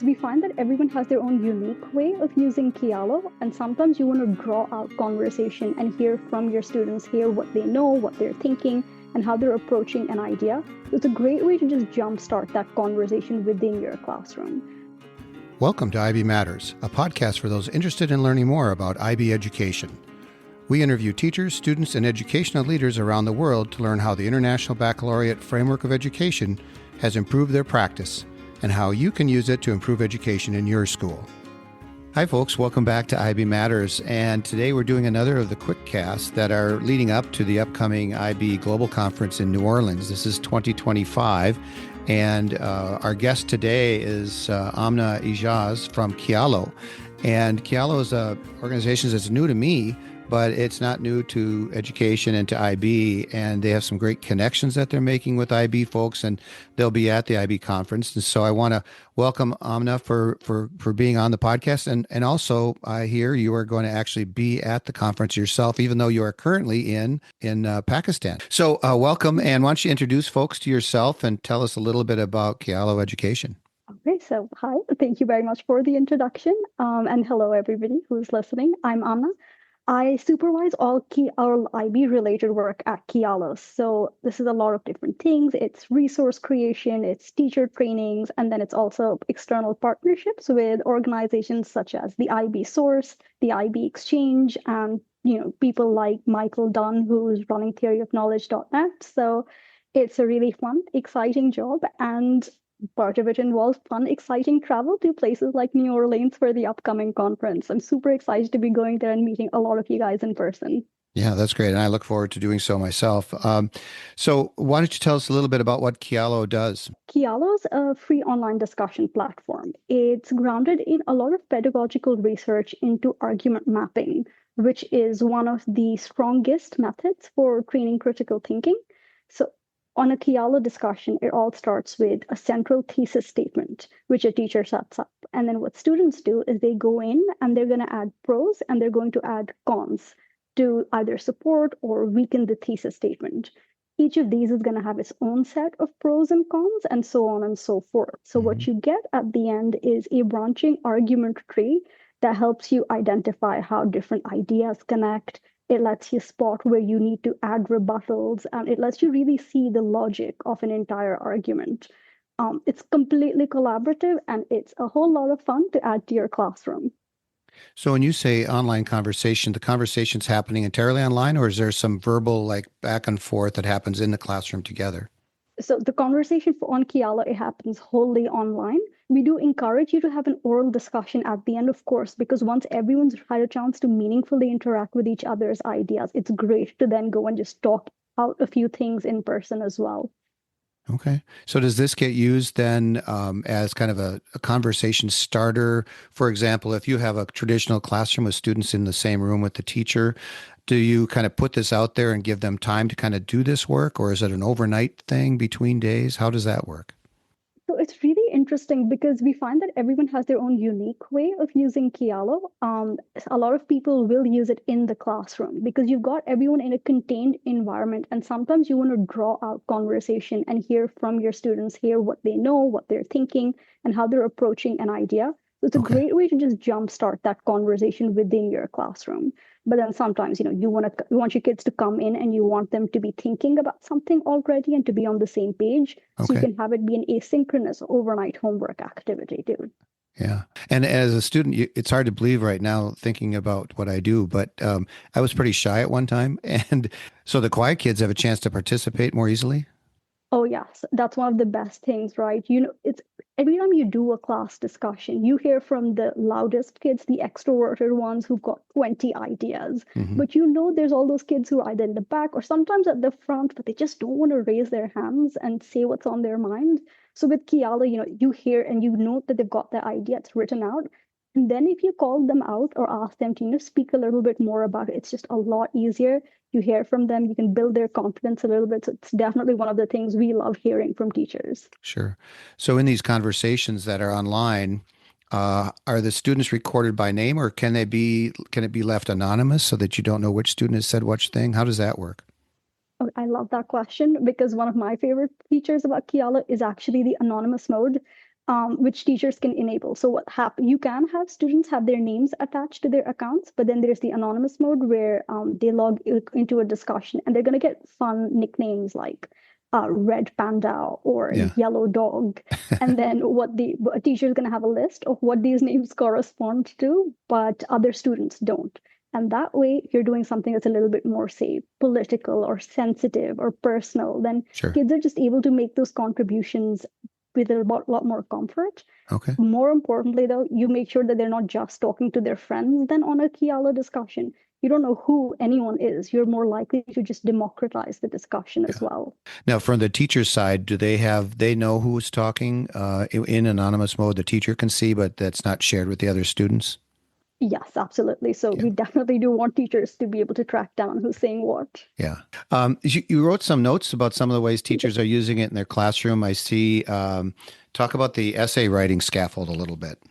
We find that everyone has their own unique way of using Kialo, and sometimes you want to draw out conversation and hear from your students, hear what they know, what they're thinking, and how they're approaching an idea. So it's a great way to just jumpstart that conversation within your classroom. Welcome to IB Matters, a podcast for those interested in learning more about IB education. We interview teachers, students, and educational leaders around the world to learn how the International Baccalaureate Framework of Education has improved their practice and how you can use it to improve education in your school. Hi folks, welcome back to IB Matters, and today we're doing another of the Quickcasts that are leading up to the upcoming IB Global Conference in New Orleans. This is 2025, and our guest today is Amnah Ejaz from Kialo. And Kialo is an organization that's new to me, but it's not new to education and to IB, and they have some great connections that they're making with IB folks, and they'll be at the IB conference. And so I want to welcome Amnah for being on the podcast, and also I hear you are going to actually be at the conference yourself, even though you are currently in Pakistan. So welcome, and why don't you introduce folks to yourself and tell us a little bit about Kialo Education. Okay, so hi, thank you very much for the introduction, and hello everybody who's listening. I'm Amnah. I supervise all our IB related work at Kialo. So this is a lot of different things. It's resource creation, it's teacher trainings, and then it's also external partnerships with organizations such as the IB Source, the IB Exchange, and people like Michael Dunn, who's running theoryofknowledge.net. So it's a really fun, exciting job, and part of it involves fun, exciting travel to places like New Orleans for the upcoming conference. I'm super excited to be going there and meeting a lot of you guys in person. Yeah, that's great. And I look forward to doing so myself. So why don't you tell us a little bit about what Kialo does? Kialo's a free online discussion platform. It's grounded in a lot of pedagogical research into argument mapping, which is one of the strongest methods for training critical thinking. So on a Kialo discussion, it all starts with a central thesis statement, which a teacher sets up. And then what students do is they go in and they're going to add pros and they're going to add cons to either support or weaken the thesis statement. Each of these is going to have its own set of pros and cons, and so on and so forth. So what you get at the end is a branching argument tree that helps you identify how different ideas connect. It lets you spot where you need to add rebuttals, and it lets you really see the logic of an entire argument. It's completely collaborative, and it's a whole lot of fun to add to your classroom. So when you say online conversation, the conversation's happening entirely online, or is there some verbal like back and forth that happens in the classroom together? So the conversation on Kialo, it happens wholly online. We do encourage you to have an oral discussion at the end, of course, because once everyone's had a chance to meaningfully interact with each other's ideas, it's great to then go and just talk out a few things in person as well. Okay. So does this get used then as kind of a conversation starter? For example, if you have a traditional classroom with students in the same room with the teacher, do you kind of put this out there and give them time to kind of do this work, or is it an overnight thing between days? How does that work? So it's really interesting because we find that everyone has their own unique way of using Kialo. A lot of people will use it in the classroom because you've got everyone in a contained environment, and sometimes you want to draw out conversation and hear from your students, hear what they know, what they're thinking, and how they're approaching an idea. So it's a great way to just jumpstart that conversation within your classroom. But then sometimes, you want your kids to come in and you want them to be thinking about something already and to be on the same page. So you can have it be an asynchronous overnight homework activity too. Yeah. And as a student, it's hard to believe right now thinking about what I do, but I was pretty shy at one time. And so the quiet kids have a chance to participate more easily. Oh, yes. That's one of the best things, right? It's every time you do a class discussion, you hear from the loudest kids, the extroverted ones who've got 20 ideas. But there's all those kids who are either in the back or sometimes at the front, but they just don't want to raise their hands and say what's on their mind. So with Kialo, you hear and you know that they've got their idea, it's written out. And then if you call them out or ask them to, speak a little bit more about it, it's just a lot easier. You hear from them, you can build their confidence a little bit. So it's definitely one of the things we love hearing from teachers. Sure. So in these conversations that are online, are the students recorded by name, or can it be left anonymous so that you don't know which student has said which thing? How does that work? Oh, I love that question because one of my favorite features about Kialo is actually the anonymous mode. which teachers can enable. So what happen? You can have students have their names attached to their accounts, but then there's the anonymous mode where they log into a discussion and they're going to get fun nicknames like Red Panda or Yeah. Yellow Dog. And then a teacher is going to have a list of what these names correspond to, but other students don't. And that way, you're doing something that's a little bit more, say, political or sensitive or personal. Then Sure. kids are just able to make those contributions with a lot more comfort. Okay. More importantly, though, you make sure that they're not just talking to their friends then on a Kialo discussion. You don't know who anyone is. You're more likely to just democratize the discussion as well. Now, from the teacher's side, do they know who's talking in anonymous mode? The teacher can see, but that's not shared with the other students? Yes, absolutely. So we definitely do want teachers to be able to track down who's saying what. Yeah. You wrote some notes about some of the ways teachers are using it in their classroom. I see. Talk about the essay writing scaffold a little bit.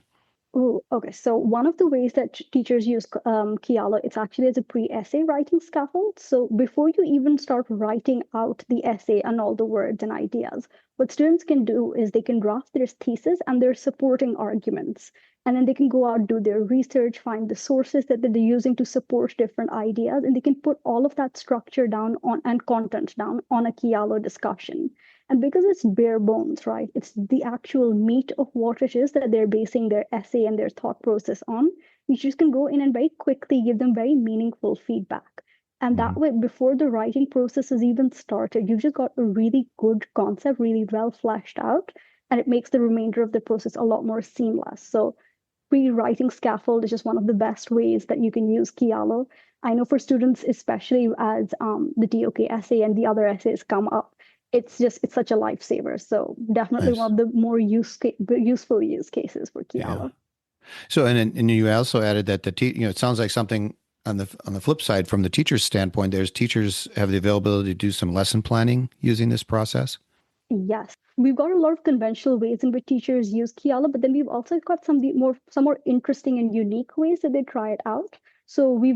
Oh, okay. So one of the ways that teachers use Kialo, it's actually as a pre-essay writing scaffold. So before you even start writing out the essay and all the words and ideas, what students can do is they can draft their thesis and their supporting arguments. And then they can go out, do their research, find the sources that they're using to support different ideas, and they can put all of that structure down on and content down on a Kialo discussion. And because it's bare bones, right? It's the actual meat of what it is that they're basing their essay and their thought process on. You just can go in and very quickly give them very meaningful feedback. And that way, before the writing process is even started, you've just got a really good concept, really well fleshed out, and it makes the remainder of the process a lot more seamless. So pre-writing scaffold is just one of the best ways that you can use Kialo. I know for students, especially as the TOK essay and the other essays come up, it's such a lifesaver. So definitely Nice. one of the more useful use cases for Kialo. Yeah. So, and you also added that it sounds like something on the flip side, from the teacher's standpoint, there's teachers have the availability to do some lesson planning using this process. Yes, we've got a lot of conventional ways in which teachers use Kiala, but then we've also got some more interesting and unique ways that they try it out. So we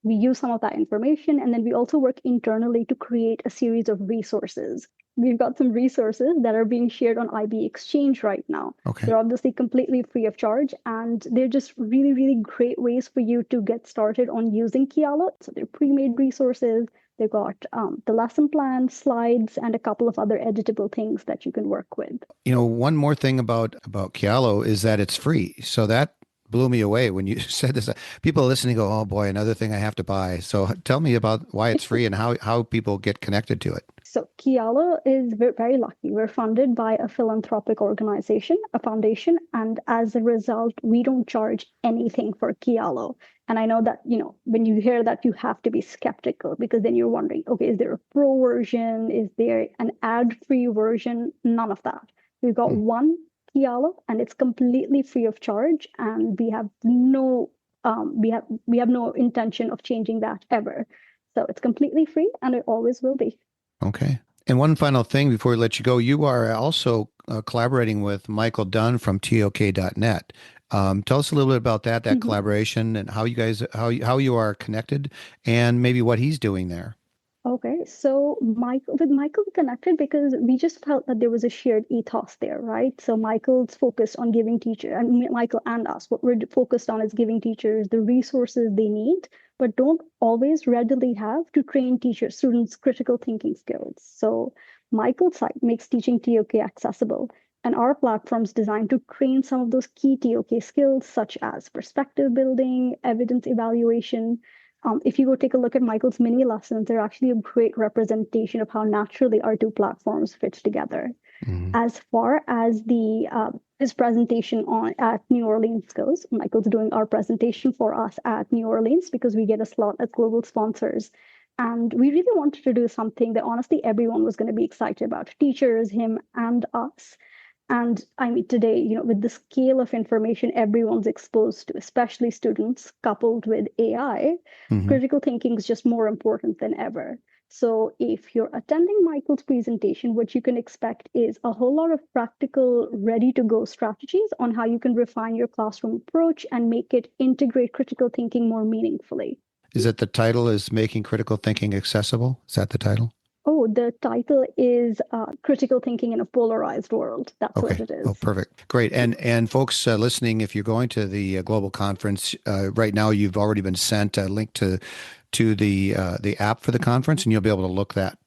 use some of that information, and then we also work internally to create a series of resources. We've got some resources that are being shared on IB Exchange right now. Okay. They're obviously completely free of charge, and they're just really, really great ways for you to get started on using Kiala. So they're pre-made resources. They've got the lesson plan, slides, and a couple of other editable things that you can work with. One more thing about Kialo is that it's free. So that blew me away when you said this. People listening go, oh boy, another thing I have to buy. So tell me about why it's free and how people get connected to it. So Kialo is very lucky. We're funded by a philanthropic organization, a foundation, and as a result, we don't charge anything for Kialo. And I know that, when you hear that, you have to be skeptical because then you're wondering, okay, is there a pro version? Is there an ad-free version? None of that. We've got one Kialo and it's completely free of charge. And we have no intention of changing that ever. So it's completely free and it always will be. Okay. And one final thing before we let you go, you are also collaborating with Michael Dunn from TOK.net. Tell us a little bit about that collaboration and how you guys, how you are connected and maybe what he's doing there. Okay, so Michael connected because we just felt that there was a shared ethos there, right? So Michael's focused on giving teachers, and Michael and us, what we're focused on is giving teachers the resources they need, but don't always readily have to train students' critical thinking skills. So Michael's site makes teaching TOK accessible, and our platform's designed to train some of those key TOK skills, such as perspective building, evidence evaluation. If you go take a look at Michael's mini lessons, they're actually a great representation of how naturally our two platforms fit together. As far as his presentation at New Orleans goes, Michael's doing our presentation for us at New Orleans because we get a slot as global sponsors. And we really wanted to do something that honestly everyone was going to be excited about, teachers, him, and us. And I mean, today, with the scale of information everyone's exposed to, especially students, coupled with AI, critical thinking is just more important than ever. So if you're attending Michael's presentation, what you can expect is a whole lot of practical, ready-to-go strategies on how you can refine your classroom approach and make it integrate critical thinking more meaningfully. Is it the title is Making Critical Thinking Accessible? Is that the title? Oh, the title is Critical Thinking in a Polarized World. That's what Okay. it is. Oh, perfect. Great. And folks listening, if you're going to the global conference right now, you've already been sent a link to the app for the conference, and you'll be able to look that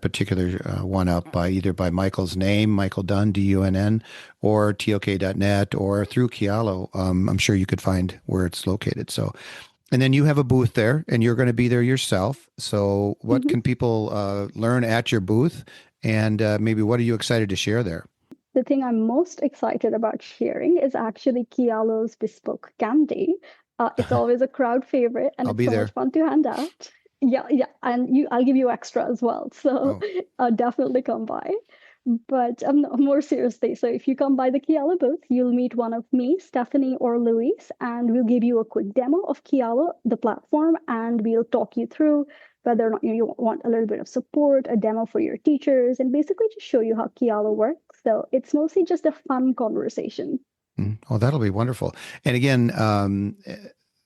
particular one up by either by Michael's name, Michael Dunn, Dunn, or tok.net, or through Kialo. I'm sure you could find where it's located. So, and then you have a booth there, and you're going to be there yourself. So, what can people learn at your booth, and maybe what are you excited to share there? The thing I'm most excited about sharing is actually Kialo's bespoke candy. It's always a crowd favorite, and I'll it's be so there. much fun to hand out. Yeah, and I'll give you extra as well. So definitely come by. But more seriously, so if you come by the Kialo booth, you'll meet one of me, Stephanie, or Luis, and we'll give you a quick demo of Kialo, the platform, and we'll talk you through whether or not you want a little bit of support, a demo for your teachers, and basically just show you how Kialo works. So it's mostly just a fun conversation. Oh, that'll be wonderful. And again,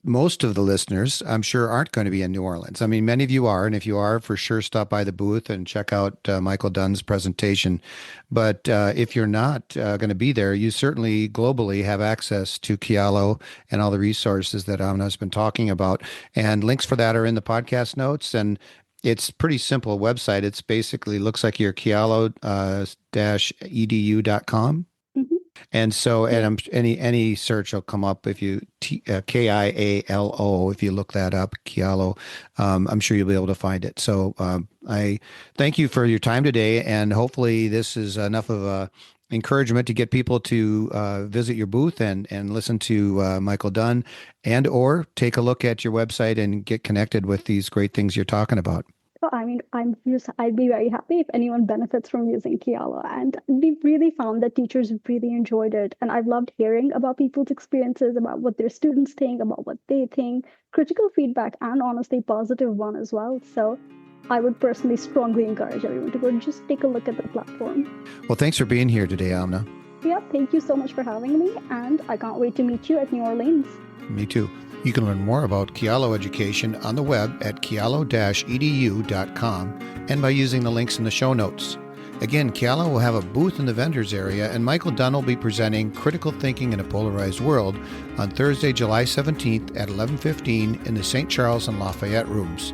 most of the listeners, I'm sure, aren't going to be in New Orleans. I mean, many of you are, and if you are, for sure, stop by the booth and check out Michael Dunn's presentation. But if you're not going to be there, you certainly globally have access to Kialo and all the resources that Amnah has been talking about. And links for that are in the podcast notes. And it's pretty simple website. It's basically looks like your Kialo-edu.com. And so, any search will come up if you Kialo. If you look that up, Kialo, I'm sure you'll be able to find it. So, I thank you for your time today, and hopefully, this is enough of a encouragement to get people to visit your booth and listen to Michael Dunn, and or take a look at your website and get connected with these great things you're talking about. I mean, I'd be very happy if anyone benefits from using Kialo. And we've really found that teachers really enjoyed it. And I've loved hearing about people's experiences, about what their students think, about what they think, critical feedback, and honestly, positive one as well. So I would personally strongly encourage everyone to go just take a look at the platform. Well, thanks for being here today, Amnah. Yeah, thank you so much for having me. And I can't wait to meet you at New Orleans. Me too. You can learn more about Kialo Education on the web at kialo-edu.com and by using the links in the show notes. Again, Kialo will have a booth in the vendors area, and Michael Dunn will be presenting Critical Thinking in a Polarized World on Thursday, July 17th at 11:15 in the St. Charles and Lafayette rooms.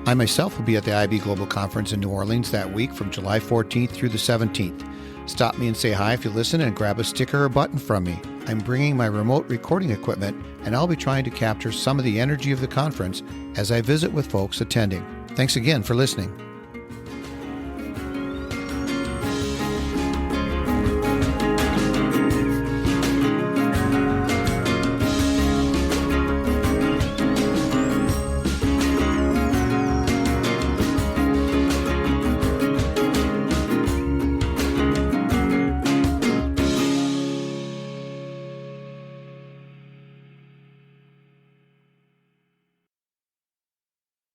I myself will be at the IB Global Conference in New Orleans that week from July 14th through the 17th. Stop me and say hi if you listen and grab a sticker or button from me. I'm bringing my remote recording equipment, and I'll be trying to capture some of the energy of the conference as I visit with folks attending. Thanks again for listening.